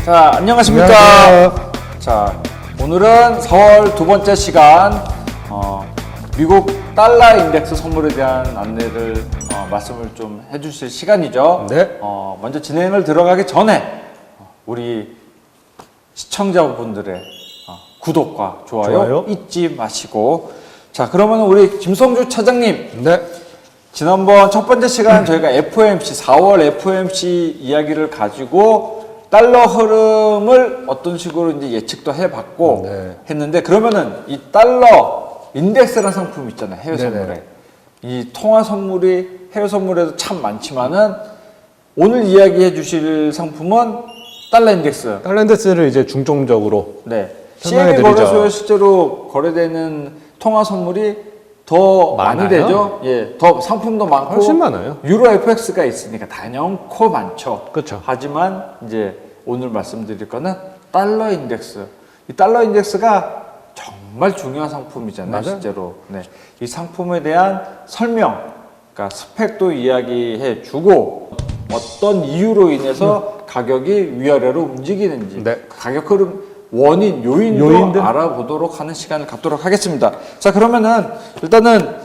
자, 안녕하십니까. 안녕하세요. 자, 오늘은 4월 두 번째 시간, 미국 달러 인덱스 선물에 대한 안내를, 말씀을 좀 해주실 시간이죠. 네. 먼저 진행을 들어가기 전에, 우리 시청자분들의 구독과 좋아요 잊지 마시고. 자, 그러면 우리 김성주 차장님. 네. 지난번 첫 번째 시간 저희가 FOMC, 4월 FOMC 이야기를 가지고 달러 흐름을 어떤 식으로 이제 예측도 해봤고 네. 했는데, 그러면은 이 달러 인덱스라는 상품 있잖아요. 해외 선물에. 네네. 이 통화 선물이 해외 선물에도 참 많지만은 오늘 이야기해 주실 상품은 달러 인덱스. 달러 인덱스를 이제 중점적으로 네. 설명해 CME 드리죠. 거래소에 실제로 거래되는 통화 선물이 더 많이 많아요? 되죠. 예, 더 상품도 많고 훨씬 많아요. 유로 FX가 있으니까 단연코 많죠. 그렇죠. 하지만 이제 오늘 말씀드릴 거는 달러 인덱스. 이 달러 인덱스가 정말 중요한 상품이잖아요, 맞아요. 실제로. 네. 이 상품에 대한 설명, 그러니까 스펙도 이야기해주고 어떤 이유로 인해서 가격이 위아래로 움직이는지, 네. 가격 흐름 원인, 요인도 요인들? 알아보도록 하는 시간을 갖도록 하겠습니다. 자, 그러면은 일단은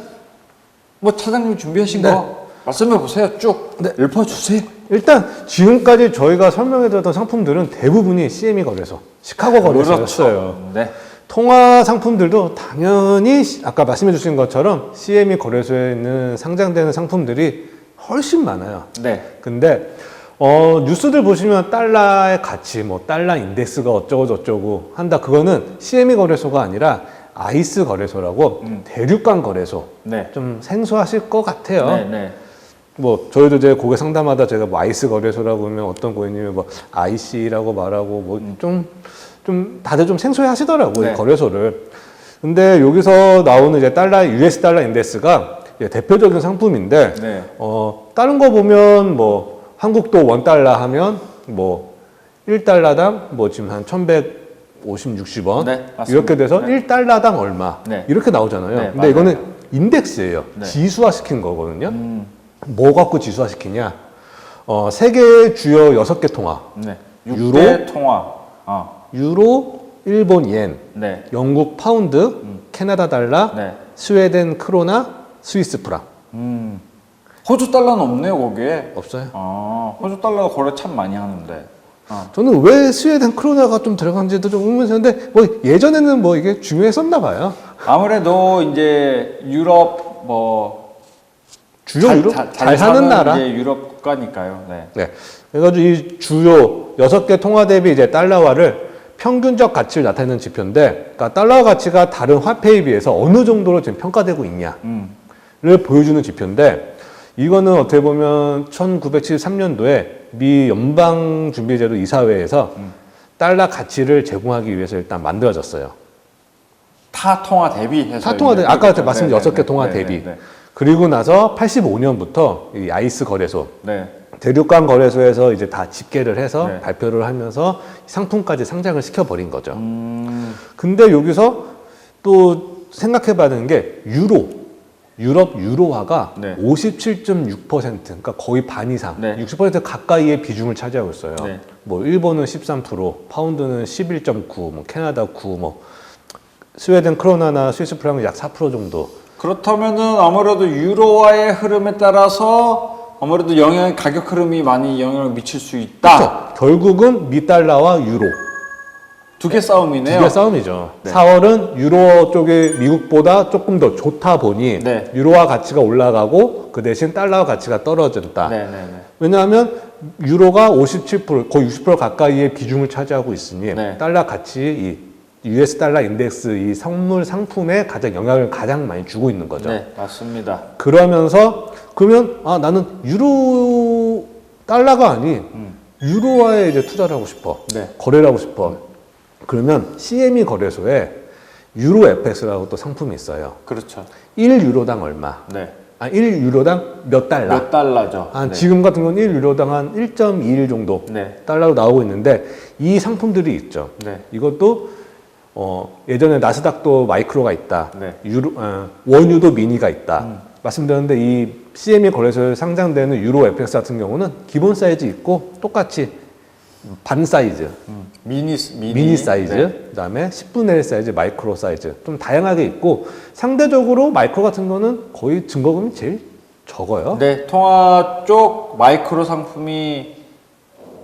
뭐 차장님 준비하신 네. 거 말씀해 보세요. 쭉 네. 읊어주세요. 일단 지금까지 저희가 설명해드렸던 상품들은 대부분이 CME 거래소, 시카고 거래소였어요. 그렇죠. 네. 통화 상품들도 당연히 아까 말씀해 주신 것처럼 CME 거래소에 있는 상장되는 상품들이 훨씬 많아요. 네. 근데 뉴스들 보시면 달러의 가치, 뭐 달러 인덱스가 어쩌고 저쩌고 한다. 그거는 CME 거래소가 아니라 아이스 거래소라고 대륙간 거래소. 네. 좀 생소하실 것 같아요. 네. 네. 뭐 저희도 이제 고객 상담하다 제가 뭐 아이스 거래소라고 하면 어떤 고객님이 뭐 IC라고 말하고 뭐 좀 다들 좀 생소해 하시더라고요. 네. 이 거래소를. 근데 여기서 나오는 이제 달러, US 달러 인덱스가 대표적인 상품인데 네. 다른 거 보면 뭐 한국도 $1 하면 뭐 1달러당 뭐 지금 한 1150, 60원 네, 맞습니다. 이렇게 돼서 네. 1달러당 얼마 네. 이렇게 나오잖아요. 네, 근데 맞아요. 이거는 인덱스예요. 네. 지수화 시킨 거거든요. 뭐 갖고 지수화 시키냐? 세계 주요 6개 통화. 네. 유로? 6대 통화. 유로, 일본 옌, 네. 영국 파운드, 캐나다 달러, 네. 스웨덴 크로나, 스위스 프랑. 호주 달러는 없네요, 거기에. 없어요. 호주 달러가 거래 참 많이 하는데. 저는 왜 스웨덴 크로나가 좀 들어간지도 좀 의문이었는데 뭐 예전에는 뭐 이게 중요했었나 봐요. 아무래도 이제 유럽 뭐 주요 유럽 잘 사는 나라. 이제 유럽 국가니까요. 네. 네. 그래가지고 이 주요 6개 통화 대비 이제 달러화를 평균적 가치를 나타내는 지표인데, 그러니까 달러 가치가 다른 화폐에 비해서 어느 정도로 지금 평가되고 있냐를 보여주는 지표인데, 이거는 어떻게 보면 1973년도에 미 연방준비제도 이사회에서 달러 가치를 제공하기 위해서 일단 만들어졌어요. 타 통화 대비해서. 타 통화 대비, 아까 말씀드린 6개 통화 네, 대비. 네, 네. 그리고 나서 85년부터 이 아이스 거래소, 네. 대륙간 거래소에서 이제 다 집계를 해서 네. 발표를 하면서 상품까지 상장을 시켜버린 거죠. 근데 여기서 또 생각해봐야 게 유럽 유로화가 네. 57.6%, 그러니까 거의 반 이상, 네. 60% 가까이의 비중을 차지하고 있어요. 네. 뭐 일본은 13%, 파운드는 11.9%, 뭐 캐나다 9%, 뭐 스웨덴 크로나나 스위스 프랑은 약 4% 정도. 그렇다면은 아무래도 유로화의 흐름에 따라서 아무래도 가격 흐름이 많이 영향을 미칠 수 있다. 그렇죠. 결국은 미달러와 유로. 두 개 싸움이네요. 두 개 싸움이죠. 네. 4월은 유로 쪽이 미국보다 조금 더 좋다 보니 네. 유로화 가치가 올라가고 그 대신 달러 가치가 떨어진다. 네. 왜냐하면 유로가 57%, 거의 60% 가까이의 비중을 차지하고 있으니 네. 달러 가치, 이 US 달러 인덱스 이 선물 상품에 영향을 가장 많이 주고 있는 거죠. 네, 맞습니다. 그러면 나는 유로 달러가 아닌 유로화에 이제 투자를 하고 싶어. 네. 거래를 하고 싶어. 그러면 CME 거래소에 유로 FX라고 또 상품이 있어요. 그렇죠. 1유로당 얼마? 네. 1유로당 몇 달러? 몇 달러죠. 네. 지금 같은 건 1유로당 한 1.21 정도 네. 달러로 나오고 있는데 이 상품들이 있죠. 네. 이것도 예전에 나스닥도 마이크로가 있다. 네. 원유도 미니가 있다. 말씀드렸는데 이 CME 거래소에 상장되는 유로 FX 같은 경우는 기본 사이즈 있고 똑같이 반 사이즈, 미니 사이즈, 네. 그다음에 10분의 1 사이즈, 마이크로 사이즈 좀 다양하게 있고 상대적으로 마이크로 같은 거는 거의 증거금이 제일 적어요. 네, 통화 쪽 마이크로 상품이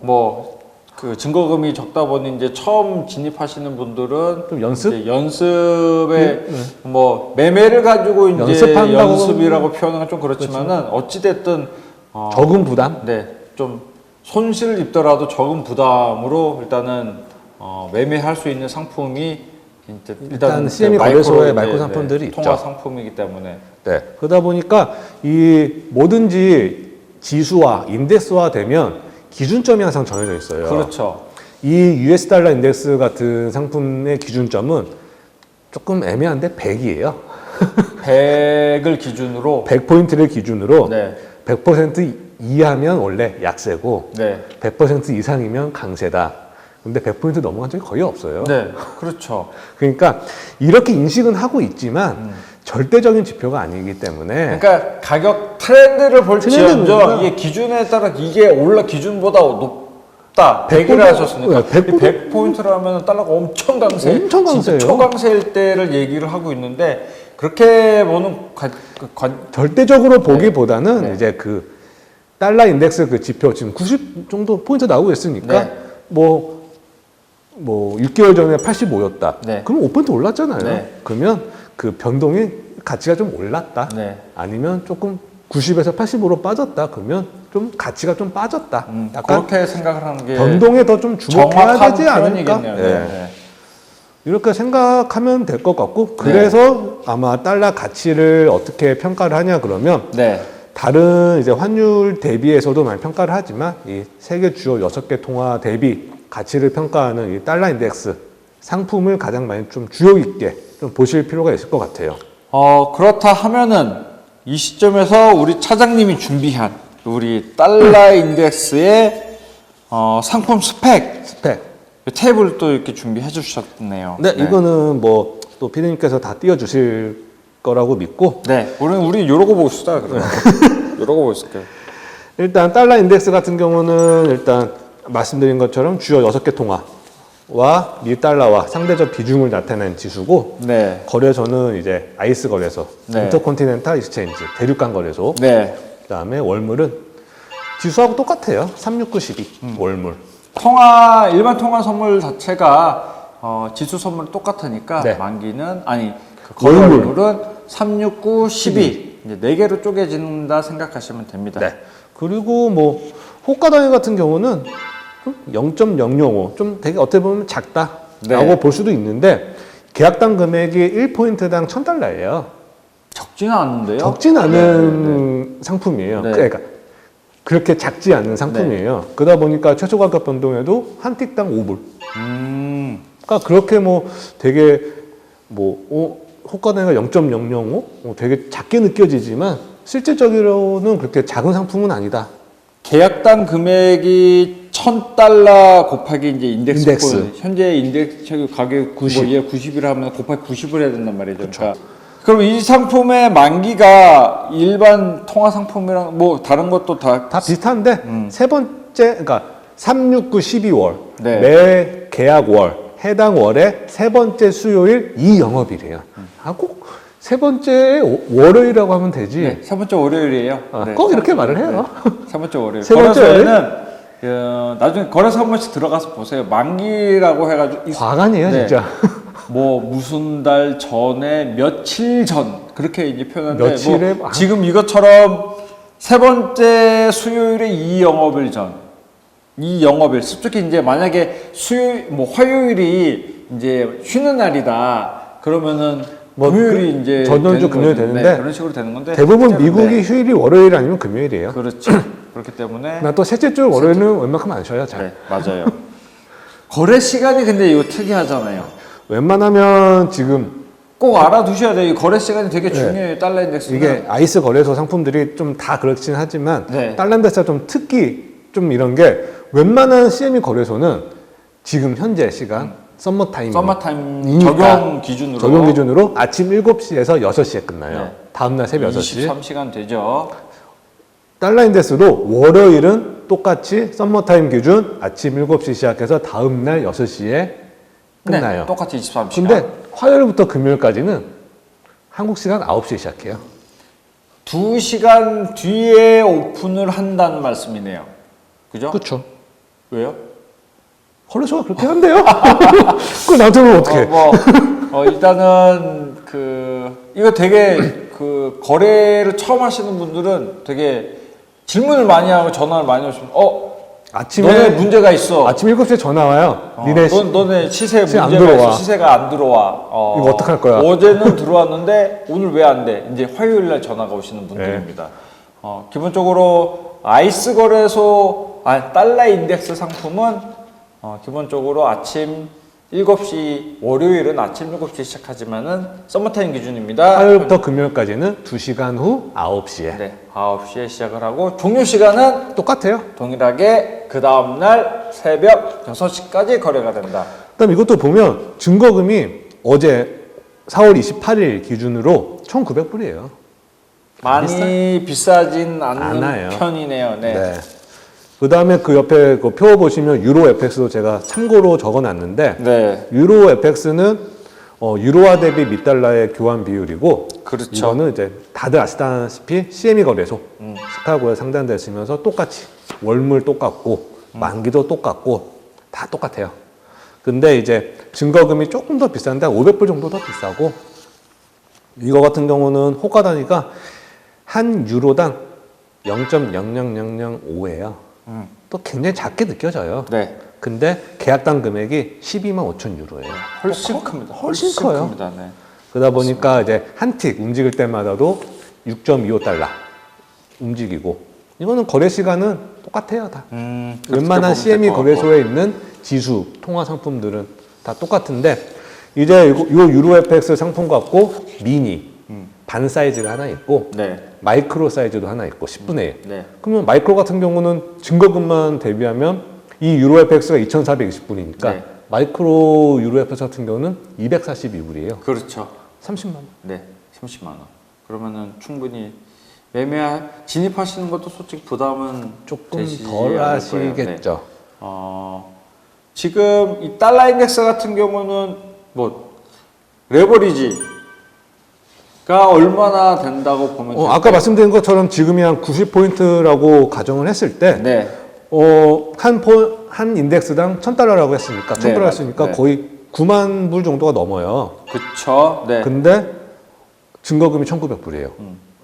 뭐 그 증거금이 적다 보니 이제 처음 진입하시는 분들은 좀 연습? 이제 연습에 뭐 매매를 가지고 이제 연습한다고 연습이라고 표현은 좀 그렇지만은 어찌 됐든 적은 부담? 네, 좀 손실을 입더라도 적은 부담으로 일단은 매매할 수 있는 상품이 일단 CME 거래소에 마이크로 네, 상품들이 통화 있죠. 상품이기 때문에 네. 그러다 보니까 이 뭐든지 지수화, 인덱스화 되면 기준점이 항상 정해져 있어요. 그렇죠. 이 US 달러 인덱스 같은 상품의 기준점은 조금 애매한데 100이에요. 100을 기준으로 100포인트를 기준으로 네. 100% 이하면 원래 약세고 네. 100% 이상이면 강세다. 근데 100포인트 넘어간 적이 거의 없어요. 네. 그렇죠. 그러니까 이렇게 인식은 하고 있지만 절대적인 지표가 아니기 때문에 그러니까 가격 트렌드를 볼지언정 트렌드는 이게 기준에 따라 이게 기준보다 높다. 100을 100 하셨으니까 100 100포인트라면 달러가 엄청 강세. 엄청 강세예요. 진짜 초강세일 때를 얘기를 하고 있는데 그렇게 보는 절대적으로 보기보다는 네. 이제 그 달러 인덱스 그 지표 지금 90 정도 포인트 나오고 있으니까 네. 뭐 6개월 전에 85였다. 네. 그럼 5% 올랐잖아요. 네. 그러면 그 변동의 가치가 좀 올랐다. 네. 아니면 조금 90에서 85로 빠졌다. 그러면 좀 가치가 좀 빠졌다. 약간 그렇게 생각을 하는 게 변동에 더 좀 주목해야 정확한 되지 않을까? 표현이겠네요. 네. 네. 이렇게 생각하면 될 것 같고 그래서 아마 달러 가치를 어떻게 평가를 하냐 그러면 네. 다른 이제 환율 대비해서도 많이 평가를 하지만 이 세계 주요 6개 통화 대비 가치를 평가하는 이 달러 인덱스 상품을 가장 많이 좀 주요 있게 좀 보실 필요가 있을 것 같아요. 그렇다 하면은 이 시점에서 우리 차장님이 준비한 우리 달러 인덱스의 상품 스펙 탭을 또 이렇게 준비해 주셨네요. 네, 이거는 뭐 또 피디님께서 다 띄워주실 거라고 믿고 네, 우리 요러고 보고 있다 그러면 요러고 보고 있을게요. 일단 달러 인덱스 같은 경우는 일단 말씀드린 것처럼 주요 6개 통화와 미 달러와 상대적 비중을 나타내는 지수고 네, 거래소는 이제 아이스 거래소, 네. 인터컨티넨탈 익스체인지, 대륙간 거래소. 네. 그다음에 월물은 지수하고 똑같아요. 36912 월물. 일반 통화 선물 자체가 지수 선물 똑같으니까 네. 만기는 월물. 월물은 369, 12 이제 4개로 쪼개진다 생각하시면 됩니다. 네. 그리고 뭐 호가 단위 같은 경우는 0.005, 좀 되게 어떻게 보면 작다라고 네. 볼 수도 있는데 계약당 금액이 1포인트당 1,000달러예요. 적지는 않은데요. 적진 않은 상품이에요. 네. 그러니까 그렇게 작지 않은 상품이에요. 그러다 보니까 최소 가격 변동에도 한 틱당 5불. 그러니까 그렇게 뭐 되게 호가 단위가 0.005 되게 작게 느껴지지만 실질적으로는 그렇게 작은 상품은 아니다. 계약당 금액이 1,000달러 곱하기 이제 인덱스. 인덱스. 현재 인덱스 가격 90. 90이라 하면 곱하기 90을 해야 된단 말이죠. 그러니까 그럼 이 상품의 만기가 일반 통화 상품이랑 뭐 다른 것도 다 비슷한데 세 번째 그러니까 369 12월 네. 매 계약월 해당 월의 세 번째 수요일 이 영업일이에요. 꼭 세 번째 월요일이라고 하면 되지. 네, 세 번째 월요일이에요. 네, 꼭 이렇게 말을 해요. 세 번째 월요일. 세 번째 거래소에는 나중에 거래소 한 번씩 들어가서 보세요. 만기라고 해가지고 과간이에요, 네. 진짜. 뭐 무슨 달 전에 며칠 전 그렇게 이제 표현하는데 며칠에 뭐 지금 이것처럼 세 번째 수요일에 이 영업일 전, 이 영업일 솔직히 이제 만약에 화요일이 이제 쉬는 날이다 그러면은 금요일이 이제 전원주 되는 금요일 거죠. 되는데 네, 그런 식으로 되는 건데 대부분 실제로 미국이 네. 휴일이 월요일 아니면 금요일이에요. 그렇죠. 그렇기 때문에 나 또 셋째 주 월요일은 웬만큼 안 쉬어요. 잘. 네, 맞아요. 거래 시간이 근데 이거 특이하잖아요. 웬만하면 지금 꼭 알아두셔야 돼요. 이 거래 시간이 되게 중요해요. 달러 인덱스는. 이게 아이스 거래소 상품들이 좀 다 그렇긴 하지만 네. 달러 인덱스가 좀 특기 좀 이런 게 웬만한 CME 거래소는 지금 현재 시간 썸머타임 적용 기준으로 아침 7시에서 6시에 끝나요. 네. 다음날 새벽 6시. 23시간 되죠. 달러 인덱스도 월요일은 똑같이 썸머타임 기준 아침 7시 시작해서 다음날 6시에 끝나요. 네, 똑같이 23시간. 근데 화요일부터 금요일까지는 한국 시간 9시에 시작해요. 2시간 뒤에 오픈을 한다는 말씀이네요. 그죠? 그렇죠. 왜요? 거래소가 그렇게 한대요. 그걸 나한테 보면 어떡해. 일단은 이거 되게 거래를 처음 하시는 분들은 되게 질문을 많이 하고 전화를 많이 오시면 너네 문제가 있어. 아침 7시에 전화 와요. 너네 시세 안 문제가 들어와. 있어. 시세가 안 들어와. 이거 어떡할 거야? 어제는 들어왔는데 오늘 왜 안 돼? 이제 화요일 날 전화가 오시는 분들입니다. 기본적으로 아이스 거래소, 달러 인덱스 상품은 기본적으로 아침 7시, 월요일은 아침 7시에 시작하지만은 서머타임 기준입니다. 화요일부터 금요일까지는 2시간 후 9시에. 네, 9시에 시작을 하고 종료 시간은 똑같아요. 동일하게 그 다음날 새벽 6시까지 거래가 된다. 그다음 이것도 보면 증거금이 어제 4월 28일 기준으로 1,900불이에요. 많이 비싸진 않는 않아요. 편이네요. 네. 그 다음에 그 옆에 그 표 보시면 유로 FX도 제가 참고로 적어놨는데 네. 유로 FX는 유로화 대비 미달러의 교환 비율이고 그렇죠. 이거는 이제 다들 아시다시피 CME 거래소 시카고에 상단되어 있으면서 똑같이 월물 똑같고 만기도 똑같고 다 똑같아요. 근데 이제 증거금이 조금 더 비싼데 500불 정도 더 비싸고 이거 같은 경우는 호가 단위가 한 유로당 0.00005예요. 또 굉장히 작게 느껴져요. 네. 근데 계약당 금액이 12만 5천 유로예요. 훨씬 큽니다. 훨씬 커요. 큽니다. 네. 그러다 보니까 이제 한 틱 움직일 때마다도 6.25달러 움직이고 이거는 거래 시간은 똑같아요 다. 웬만한 CME 거래소에 있는 지수 통화 상품들은 다 똑같은데 이제 요 유로 FX 상품 갖고 미니 반 사이즈가 하나 있고 네. 마이크로 사이즈도 하나 있고 10분의 1. 네. 그러면 마이크로 같은 경우는 증거금만 대비하면 이 유로 FX가 2,420불이니까 네. 마이크로 유로 FX 같은 경우는 242불이에요. 그렇죠. 30만 원. 네. 30만 원. 그러면은 충분히 진입하시는 것도 솔직히 부담은 조금 되시지 덜 않을 하시겠죠. 거예요. 네. 지금 이 달러 인덱스 같은 경우는 레버리지가 얼마나 된다고 보면 아까 말씀드린 것처럼 지금이 한 90포인트라고 가정을 했을 때, 네. 한 인덱스당 1,000달러라고 했으니까, 1,000불 네, 했으니까 네. 거의 9만 불 정도가 넘어요. 그쵸. 네. 근데 증거금이 1,900불이에요.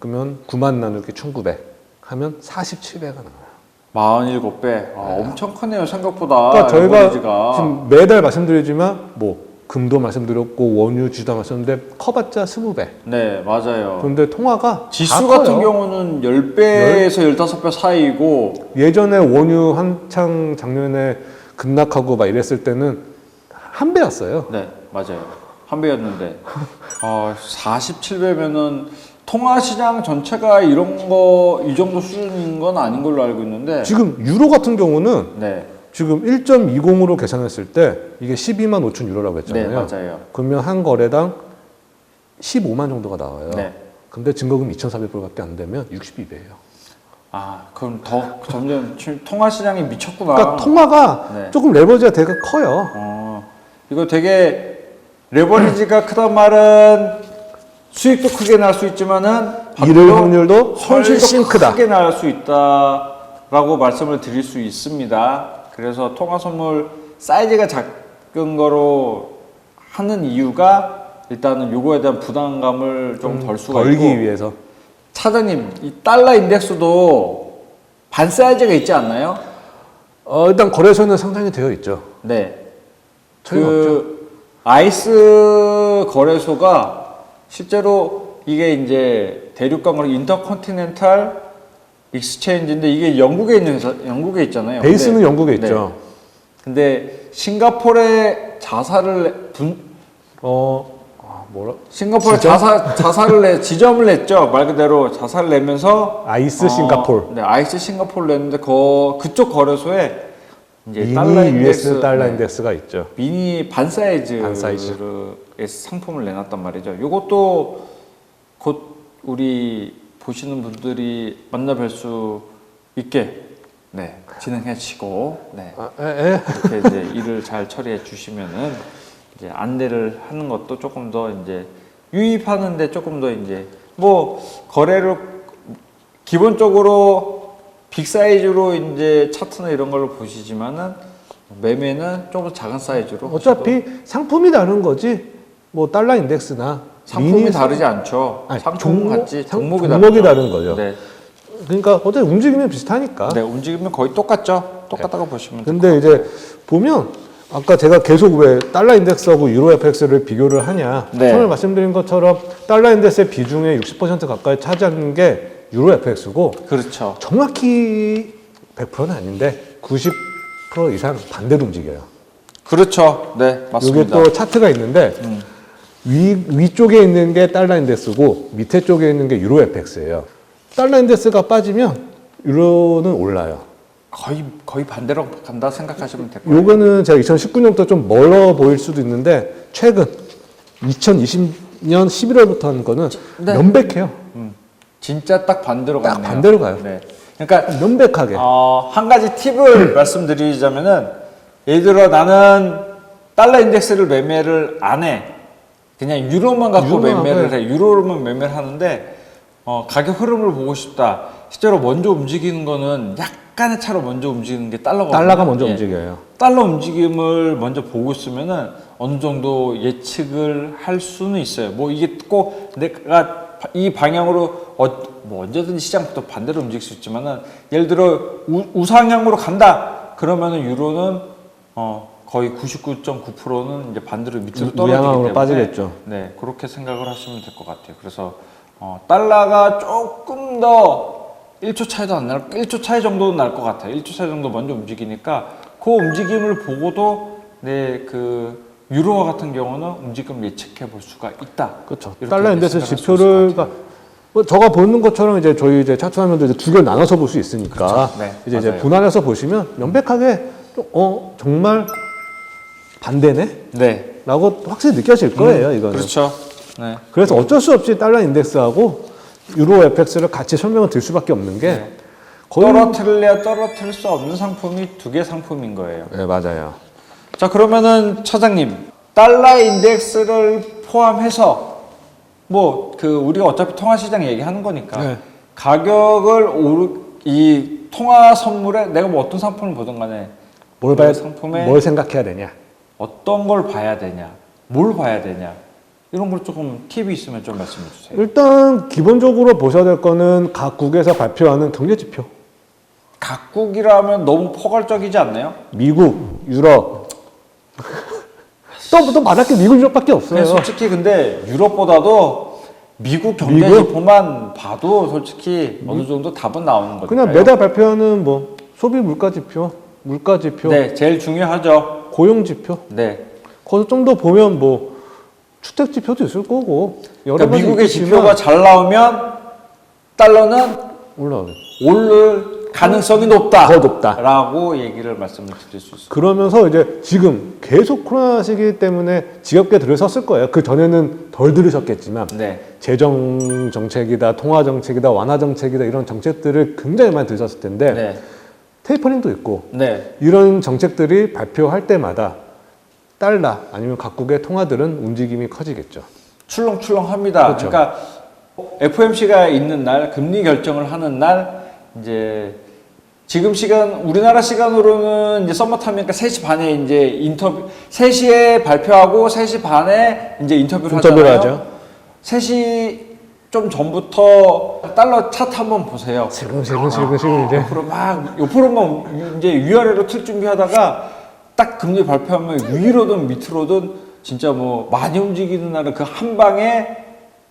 그러면 9만 나누기 1,900 하면 47배가 나와요. 47배. 엄청 크네요, 생각보다. 그러니까 저희가 레버리지가. 지금 매달 말씀드리지만, 금도 말씀드렸고, 원유 지수도 말씀드렸는데, 커봤자 20배. 네, 맞아요. 그런데 통화가 지수 다 같은 커요. 경우는 10배에서 15배 사이고, 예전에 원유 한창 작년에 급락하고 막 이랬을 때는 한 배였어요. 네, 맞아요. 한 배였는데, 47배면은 통화시장 전체가 이 정도 수준인 건 아닌 걸로 알고 있는데, 지금 유로 같은 경우는 네, 지금 1.20으로 계산했을 때 이게 12만 5천 유로라고 네, 했잖아요. 맞아요. 그러면 한 거래당 15만 정도가 나와요. 네. 근데 증거금 2,400불밖에 안 되면 62배예요. 그럼 더 점점 통화시장이 미쳤구나. 그러니까 통화가 네. 조금 레버리지가 되게 커요. 이거 되게 레버리지가 크단 말은 수익도 크게 날 수 있지만은 잃을 확률도 손실도 훨씬 크다. 크게 날 수 있다라고 말씀을 드릴 수 있습니다. 그래서 통화 선물 사이즈가 작은 거로 하는 이유가 일단은 요거에 대한 부담감을 좀 덜 수가 벌기 있고, 위해서. 차장님 이 달러 인덱스도 반 사이즈가 있지 않나요? 일단 거래소는 상장이 되어 있죠. 네. 차이가 아이스 거래소가 실제로 이게 이제 대륙간 거래 인터컨티넨탈 익스체인지인데 이게 영국에 있는 회사, 영국에 있잖아요. 베이스는 근데, 영국에 있죠. 근데 싱가포르에 싱가포르에 자사를 지점을 냈죠. 말 그대로 자사를 내면서 아이스 싱가포르. 네, 아이스 싱가포르 냈는데 그쪽 거래소에 이제 미니 달러 US 달러 네, 인덱스가 있죠. 미니 반 사이즈의 반 사이즈. 상품을 내놨단 말이죠. 이것도 곧 우리 보시는 분들이 만나뵐 수 있게 네, 진행하시고, 네. 에? 이렇게 이제 일을 잘 처리해 주시면은 이제 안내를 하는 것도 조금 더 이제 유입하는데 조금 더 이제 뭐 거래를 기본적으로 빅 사이즈로 이제 차트나 이런 걸로 보시지만은 매매는 조금 작은 사이즈로 어차피 상품이 다른 거지. 뭐 달러 인덱스나 상품이 미니 다르지 않죠. 아니, 상품 같지 종목이 종목이 다르죠. 다른 거죠. 네. 그러니까 어차피 움직이면 비슷하니까. 네, 움직이면 거의 똑같죠. 똑같다고 보시면 돼요. 근데 이제 보면 아까 제가 계속 왜 달러 인덱스하고 유로 FX를 비교를 하냐. 네. 처음에 말씀드린 것처럼 달러 인덱스의 비중의 60% 가까이 차지하는 게 유로 FX고 그렇죠. 정확히 100%는 아닌데 90% 이상 반대로 움직여요. 그렇죠. 네, 맞습니다. 이게 또 차트가 있는데 위쪽에 있는 게 달러 인덱스고 밑에 쪽에 있는 게 유로 FX예요. 달러 인덱스가 빠지면 유로는 올라요. 거의 반대로 간다 생각하시면 될 거예요. 요거는 제가 2019년부터 좀 멀어 보일 수도 있는데 최근 2020년 11월부터 한 거는 네. 명백해요. 진짜 딱 반대로 딱 가네요. 반대로 가요. 네. 그러니까 명백하게. 한 가지 팁을 말씀드리자면은 예를 들어 나는 달러 인덱스를 매매를 안 해. 그냥 유로만 갖고 유로만, 매매를 네. 해. 유로로만 매매를 하는데 가격 흐름을 보고 싶다. 실제로 먼저 움직이는 거는 약간의 차로 먼저 움직이는 게 달러거든요. 달러가 먼저 예. 움직여요. 달러 움직임을 먼저 보고 있으면은 어느 정도 예측을 할 수는 있어요. 뭐 이게 꼭 내가 이 방향으로 뭐 언제든지 시장부터 반대로 움직일 수 있지만은 예를 들어 우상향으로 간다. 그러면은 유로는 거의 99.9%는 이제 반대로 밑으로 떨어지기 우양향으로 때문에 빠지겠죠. 네, 그렇게 생각을 하시면 될 것 같아요. 그래서 달러가 조금 더 1초 차이도 안 날, 1초 차이 정도는 날 것 같아요. 1초 차이 정도 먼저 움직이니까 그 움직임을 보고도 그 유로화 같은 경우는 움직임을 예측해 볼 수가 있다. 그렇죠. 이렇게 달러 인덱스 생각할 수 지표를 있을 것 같아요. 뭐 저가 보는 것처럼 이제 저희 이제 차트 화면도 이제 두 개로 나눠서 볼 수 있으니까 그렇죠. 네, 이제 맞아요. 분할해서 보시면 명백하게 좀, 정말 반대네? 네, 라고 확실히 느껴질 거예요, 이거는. 그렇죠. 네. 그래서 어쩔 수 없이 달러 인덱스하고 유로 FX를 같이 설명을 드릴 수밖에 없는 게 네. 거의 떨어뜨릴래야 떨어뜨릴 수 없는 상품이 두 개 상품인 거예요. 네, 맞아요. 자, 그러면은 차장님, 달러 인덱스를 포함해서 뭐 우리가 어차피 통화 시장 얘기하는 거니까 네. 가격을 이 통화 선물에 내가 뭐 어떤 상품을 보든 간에 뭘 그 봐야, 상품에 뭘 생각해야 되냐? 어떤 걸 봐야 되냐, 뭘 봐야 되냐 이런 걸 조금 팁이 있으면 좀 말씀해 주세요. 일단 기본적으로 보셔야 될 거는 각국에서 발표하는 경제 지표. 각국이라면 너무 포괄적이지 않나요? 미국, 유럽. 또 말할 게 미국, 유럽밖에 없어요. 그냥 솔직히 근데 유럽보다도 미국 경제 미국? 지표만 봐도 솔직히 어느 정도 답은 나오는 거죠. 그냥 매달 발표하는 뭐 소비 물가 지표, 물가 지표, 네, 제일 중요하죠. 고용 지표. 네. 거기서 좀 더 보면 뭐 주택 지표도 있을 거고 여러 그러니까 가지 미국의 있겠지만 지표가 잘 나오면 달러는 올라가겠죠. 오를 가능성이 높다. 더 높다. 라고 얘기를 말씀을 드릴 수 있습니다. 그러면서 이제 지금 계속 코로나 시기 때문에 지겹게 들으셨을 거예요. 그 전에는 덜 들으셨겠지만 네. 재정 정책이다, 통화 정책이다, 완화 정책이다 이런 정책들을 굉장히 많이 들으셨을 텐데 네. 테이퍼링도 있고 네. 이런 정책들이 발표할 때마다 달러 아니면 각국의 통화들은 움직임이 커지겠죠. 출렁출렁합니다. 그렇죠. 그러니까 FOMC가 있는 날, 금리 결정을 하는 날, 이제 지금 시간 우리나라 시간으로는 이제 서머타임이니까 3시 반에 이제 인터뷰 3시에 발표하고 3시 반에 이제 인터뷰를 하잖아요. 하죠. 3시 좀 전부터 달러 차트 한번 보세요. 지금 이제 옆으로만 이제 위아래로 틀 준비하다가 딱 금리 발표하면 위로든 밑으로든 진짜 뭐 많이 움직이는 날은 그 한 방에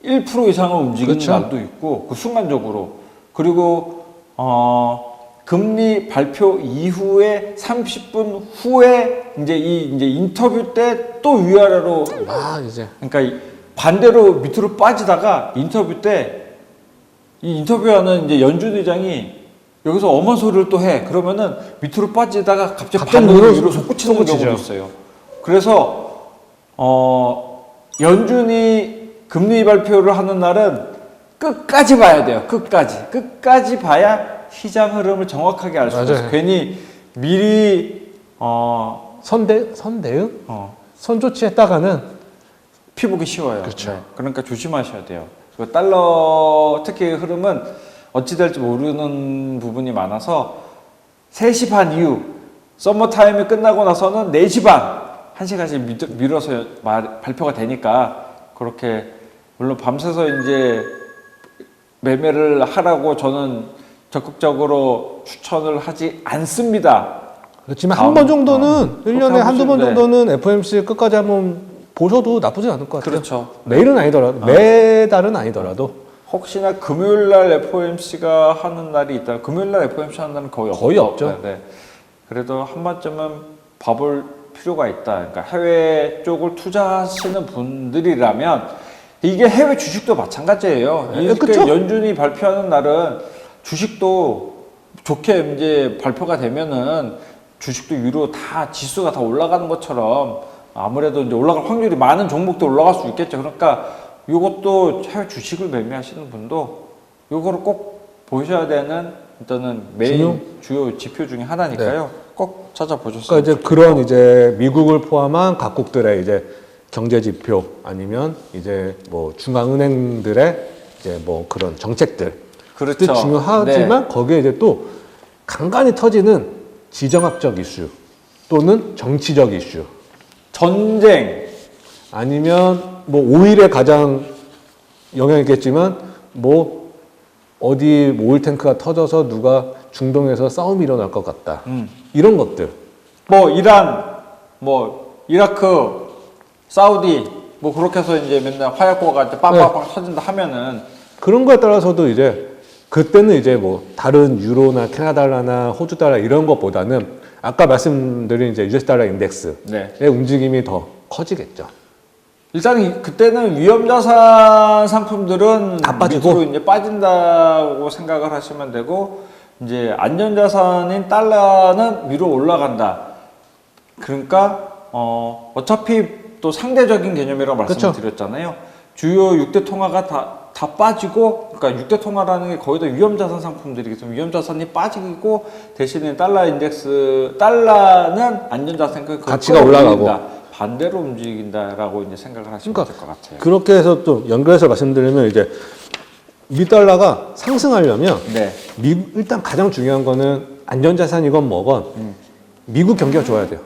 1% 이상은 움직이는 그렇죠. 날도 있고 그 순간적으로 그리고 금리 발표 이후에 30분 후에 이제 이제 인터뷰 때 또 위아래로 이제 그러니까 반대로 밑으로 빠지다가 인터뷰 때 이 인터뷰하는 이제 연준 의장이 여기서 엄한 소리를 또 해. 그러면은 밑으로 빠지다가 갑자기 반대로 위로 솟구치는 경우도 있어요. 그래서 연준이 금리 발표를 하는 날은 끝까지 봐야 돼요. 끝까지 봐야 시장 흐름을 정확하게 알 수 있어요. 맞아요. 괜히 미리 선대응? 선조치했다가는 피보기 쉬워요. 그렇죠. 그러니까 조심하셔야 돼요. 그리고 달러 특히 흐름은 어찌 될지 모르는 부분이 많아서 3시 반 이후 썸머 타임이 끝나고 나서는 4시 반 1시간씩 미뤄서 발표가 되니까 그렇게 물론 밤새서 이제 매매를 하라고 저는 적극적으로 추천을 하지 않습니다. 그렇지만 한 번 정도는 그렇게 1년에 하고 한두 번 싶은데. 정도는 FOMC 끝까지 한번 보셔도 나쁘지 않을 것 같아요. 그렇죠. 매일은 아니더라도 매달은 아니더라도 혹시나 금요일 날 FOMC가 하는 날이 있다. 금요일 날 FOMC 하는 날은 거의 없죠. 네. 그래도 한 번쯤은 봐볼 필요가 있다. 그러니까 해외 쪽을 투자하시는 분들이라면 이게 해외 주식도 마찬가지예요. 네, 이렇게 그쵸? 연준이 발표하는 날은 주식도 좋게 이제 발표가 되면은 주식도 위로 다 지수가 다 올라가는 것처럼 아무래도 이제 올라갈 확률이 많은 종목도 올라갈 수 있겠죠. 그러니까 이것도 해외 주식을 매매하시는 분도 이거를 꼭 보셔야 되는 일단은 메인 주요 지표 중에 하나니까요. 꼭 찾아보셨으면 그러니까 이제 그런 이제 미국을 포함한 각국들의 이제 경제 지표 아니면 이제 뭐 중앙은행들의 이제 뭐 그런 정책들 그렇죠. 중요하지만 거기에 이제 또 간간히 터지는 지정학적 이슈 또는 정치적 이슈 전쟁 아니면 뭐 오일에 가장 영향이 있겠지만 뭐 어디 뭐 오일 탱크가 터져서 누가 중동에서 싸움이 일어날 것 같다 이런 것들 뭐 이란 뭐 이라크 사우디 뭐 그렇게 해서 이제 맨날 화약고가 이제 빵빵빵 터진다 하면은 그런 거에 따라서도 이제 그때는 이제 뭐 다른 유로나 캐나다 달러나 호주 달러 이런 것보다는 아까 말씀드린 이제 US 달러 인덱스의 네. 움직임이 더 커지겠죠. 일단 그때는 위험자산 상품들은 다 빠지고. 밑으로 이제 빠진다고 생각을 하시면 되고 이제 안전자산인 달러는 위로 올라간다. 그러니까 어차피 또 상대적인 개념이라고 말씀을 그쵸. 드렸잖아요. 주요 6대 통화가 다 빠지고 그러니까 6대 통화라는 게 거의 다 위험자산 상품들이기 때문에 위험자산이 빠지고 대신에 달러 인덱스 달러는 안전자산 가치가 올라가고. 반대로 움직인다라고 이제 생각을 하시면 그러니까 될 것 같아요. 그렇게 해서 또 연결해서 말씀드리면 이제 미달러가 상승하려면 네. 일단 가장 중요한 거는 안전자산이건 뭐건 미국 경기가 좋아야 돼요.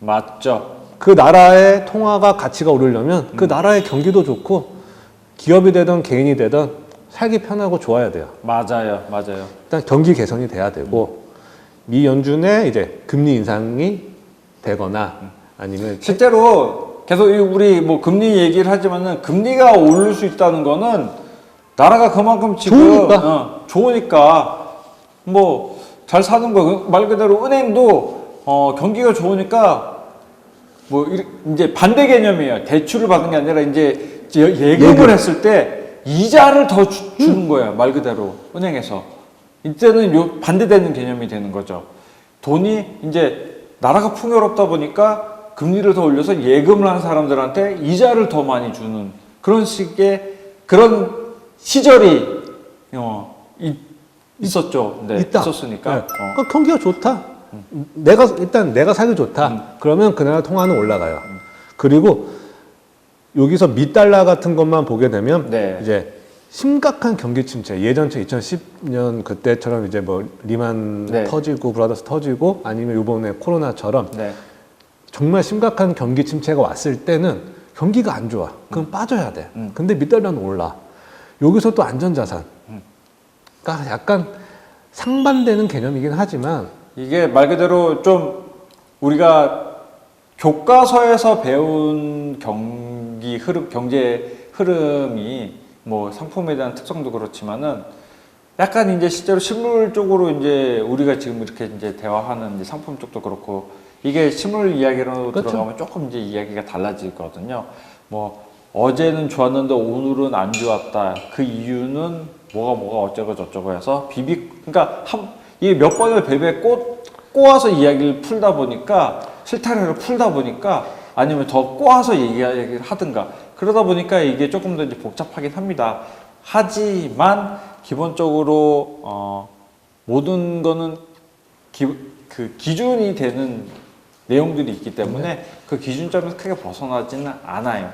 맞죠. 그 나라의 통화가 가치가 오르려면 그 나라의 경기도 좋고 기업이 되든 개인이 되든 살기 편하고 좋아야 돼요. 맞아요. 일단 경기 개선이 돼야 되고 미 연준의 이제 금리 인상이 되거나 아니면 실제로 계속 우리 뭐 금리 얘기를 하지만은 금리가 오를 수 있다는 거는 나라가 그만큼 지금 좋으니까 뭐 잘 사는 거 말 그대로 은행도 경기가 좋으니까 뭐 이제 반대 개념이에요. 대출을 받는 게 아니라 이제 예금을 했을 때 이자를 더 주는 거예요. 말 그대로 은행에서 이때는 반대되는 개념이 되는 거죠. 돈이 이제 나라가 풍요롭다 보니까 금리를 더 올려서 예금을 하는 사람들한테 이자를 더 많이 주는 그런 식의 그런 시절이 있었죠. 네, 있다. 있었으니까. 네. 그러니까 경기가 좋다. 내가 살기 좋다. 그러면 그 나라 통화는 올라가요. 그리고 여기서 미달러 같은 것만 보게 되면 네. 이제 심각한 경기 침체 예전처럼 2010년 그때처럼 이제 뭐 리만 네. 터지고 브라더스 터지고 아니면 이번에 코로나처럼 네. 정말 심각한 경기 침체가 왔을 때는 경기가 안 좋아. 그럼 빠져야 돼. 근데 미달러는 올라. 여기서 또 안전자산. 그러니까 약간 상반되는 개념이긴 하지만 이게 말 그대로 좀 우리가 교과서에서 배운 경제 흐름이 뭐 상품에 대한 특성도 그렇지만은 약간 이제 실제로 실물 쪽으로 이제 우리가 지금 이렇게 이제 대화하는 이제 상품 쪽도 그렇고 이게 실물 이야기로 그렇죠. 들어가면 조금 이제 이야기가 달라지거든요. 뭐 어제는 좋았는데 오늘은 안 좋았다. 그 이유는 뭐가 어쩌고 저쩌고 해서 그러니까 이게 몇 번을 베베 꼬아서 이야기를 풀다 보니까 실타래를 풀다 보니까 아니면 더 꼬아서 얘기를 하든가 그러다 보니까 이게 조금 더 이제 복잡하긴 합니다. 하지만 기본적으로 모든 거는 그 기준이 되는 내용들이 있기 때문에 그 기준점에서 크게 벗어나지는 않아요.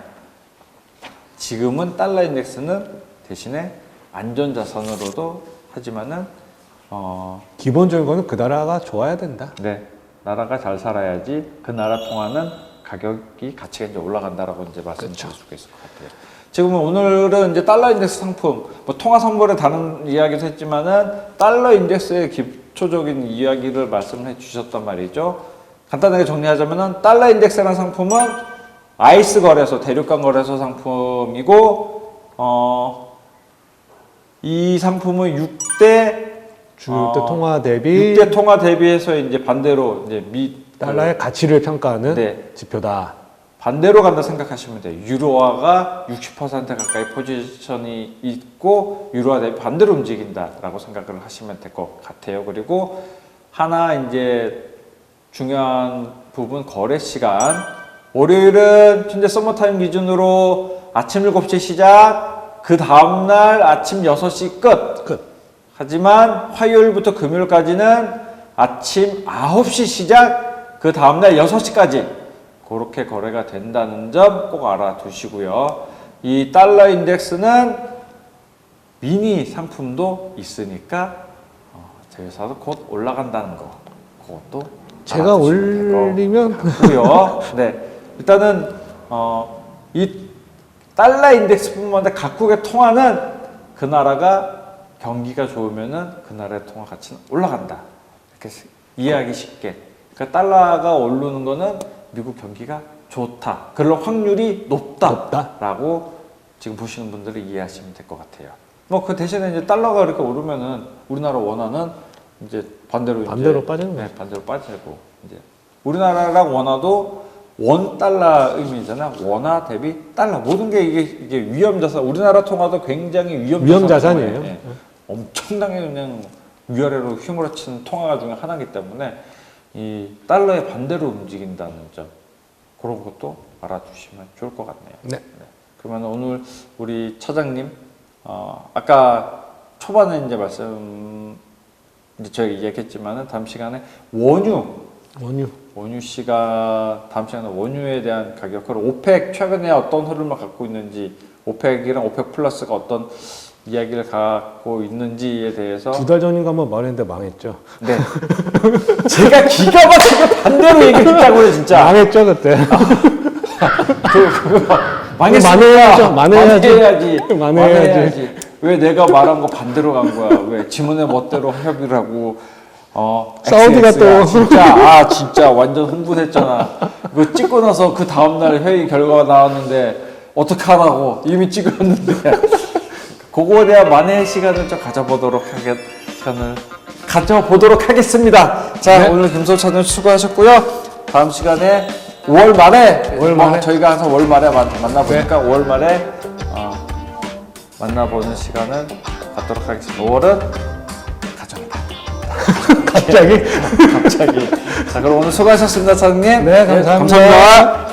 지금은 달러 인덱스는 대신에 안전자산으로도 하지만은 기본적인 거는 그 나라가 좋아야 된다. 네, 나라가 잘 살아야지 그 나라 통화는 가격이 가치가 이제 올라간다라고 이제 말씀드릴 수가 있을 것 같아요. 지금은 오늘은 이제 달러 인덱스 상품, 뭐 통화 선물에 다른 이야기도 했지만은 달러 인덱스의 기초적인 이야기를 말씀해 주셨단 말이죠. 간단하게 정리하자면은 달러 인덱스라는 상품은 아이스 거래소, 대륙간 거래소 상품이고, 이 상품은 6대 주요 통화 대비 6대 통화 대비해서 이제 반대로 이제 달러의 가치를 평가하는 네. 지표다. 반대로 간다 생각하시면 돼요. 유로화가 60% 가까이 포지션이 있고 유로화 대비 반대로 움직인다라고 생각을 하시면 될 것 같아요. 그리고 하나 이제 중요한 부분 거래 시간. 월요일은 현재 서머타임 기준으로 아침 7시 시작, 그 다음날 아침 6시 끝. 하지만 화요일부터 금요일까지는 아침 9시 시작, 그 다음날 6시까지 그렇게 거래가 된다는 점 꼭 알아두시고요. 이 달러 인덱스는 미니 상품도 있으니까 저희 회사도 곧 올라간다는 거, 그것도 제가 올리면 고요. 네, 일단은 이 달러 인덱스뿐만 아니라 각국의 통화는 그 나라가 경기가 좋으면은 그 나라의 통화 가치는 올라간다. 이렇게 이해하기 쉽게. 그러니까 달러가 오르는 거는 미국 경기가 좋다. 그럴 확률이 높다라고 지금 보시는 분들이 이해하시면 될 것 같아요. 뭐 그 대신에 이제 달러가 이렇게 오르면은 우리나라 원화는 이제 반대로 빠지는 거죠. 네, 반대로 빠지고 이제 우리나라랑 원화도 원 달러 의미잖아. 원화 대비 달러. 모든 게 이게 위험 자산. 우리나라 통화도 굉장히 위험 자산이에요. 네. 엄청나게 그냥 위아래로 휘몰아치는 통화 중에 하나이기 때문에 이 달러의 반대로 움직인다는 점, 그런 것도 알아두시면 좋을 것 같네요. 네. 그러면 오늘 우리 차장님, 아까 초반에 이제 이제 저희 얘기했지만은 다음 시간에 원유 씨가 다음 시간에 원유에 대한 가격, 그리고 오펙 최근에 어떤 흐름을 갖고 있는지, 오펙이랑 오펙 플러스가 어떤 이야기를 갖고 있는지에 대해서 2달 전인가 한번 말했는데 망했죠. 네. 제가 기가 막히게 반대로 얘기했다고요, 진짜. 망했죠 그때. 그거 망했으니까 만회해야지. 만회해야지. 왜 내가 말한 거 반대로 간 거야? 왜 지문의 멋대로 협의를 하고 사우디가 XX야. 또 진짜 완전 흥분했잖아. 그거 찍고 나서 그 다음날 회의 결과가 나왔는데 어떡하라고 이미 찍었는데. 그거에 대한 만회의 시간을 좀 가져보도록 하겠습니다. 자, 네. 오늘 금소차님 수고하셨고요. 다음 시간에 5월 말에 저희가 항상 5월 말에 만나보니까 네. 5월 말에 만나보는 시간을 갖도록 하겠습니다. 5월은 가정이다. 갑자기? 자, 그럼 오늘 수고하셨습니다, 사장님. 네, 감사합니다. 감사합니다.